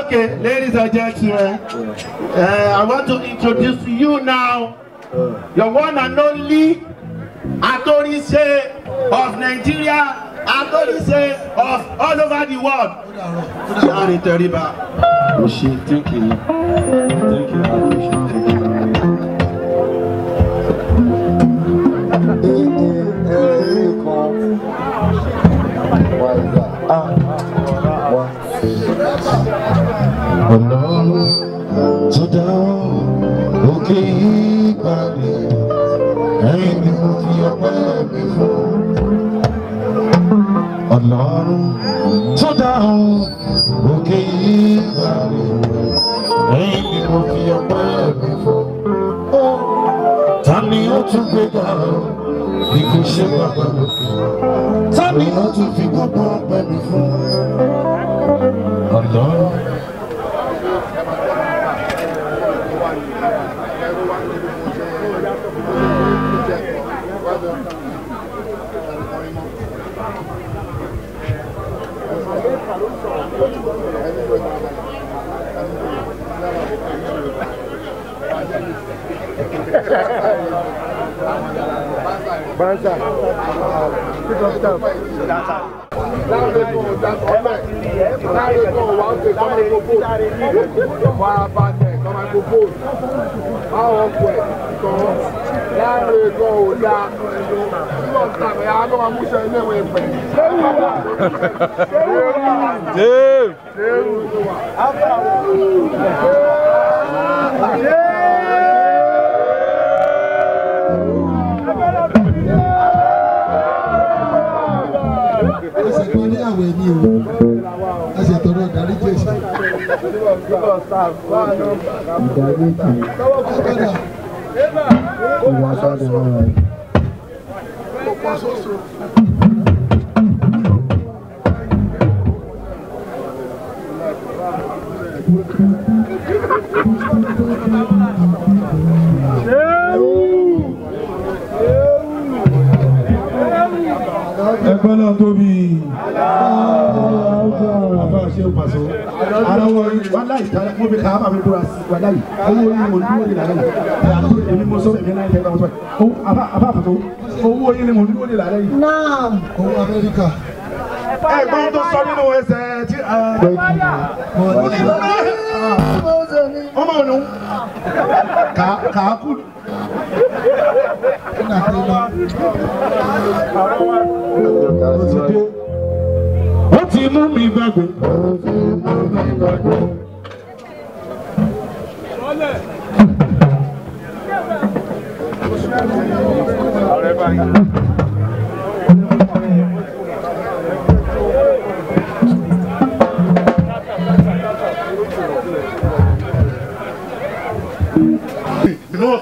Okay, ladies and gentlemen, I want to introduce to you now your one and only Atorise of Nigeria, Atorise of all over the world. Lanre Teriba. Thank you. Thank you. I appreciate Ọlọ́run tó dáhùn òkè ìgbàlè ẹ̀yin ni mo fi ọpẹ́ mi fún. Ta ni ó tún gbé ga bí kò ṣe bàbá lókè? Ta ni ó tún fi gbogbo ọpẹ́ mi fún? Ọlọ́run. Banza.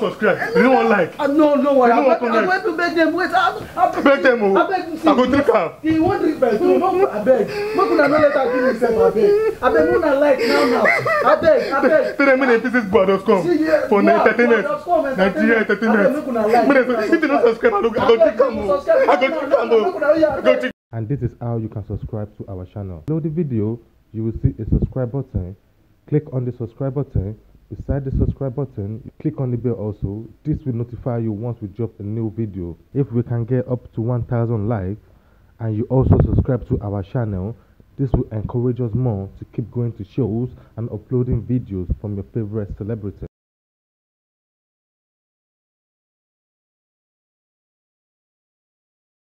Subscribe. You don't want like. No worry. I'm going to beg them. Wait, I'll beg them. I go drink am. He won't drink first. No, I beg. No, could not let her give himself. I beg. No, not like now. I beg. 3 minutes pieces broadcom for entertainment. Nigeria entertainment. If you don't subscribe, I go drink am. And this is how you can subscribe to our channel. Below the video, you will see a subscribe button. Click on the subscribe button. Beside the subscribe button, you click on the bell also. This will notify you once we drop a new video. If we can get up to 1,000 likes and you also subscribe to our channel, this will encourage us more to keep going to shows and uploading videos from your favorite celebrity.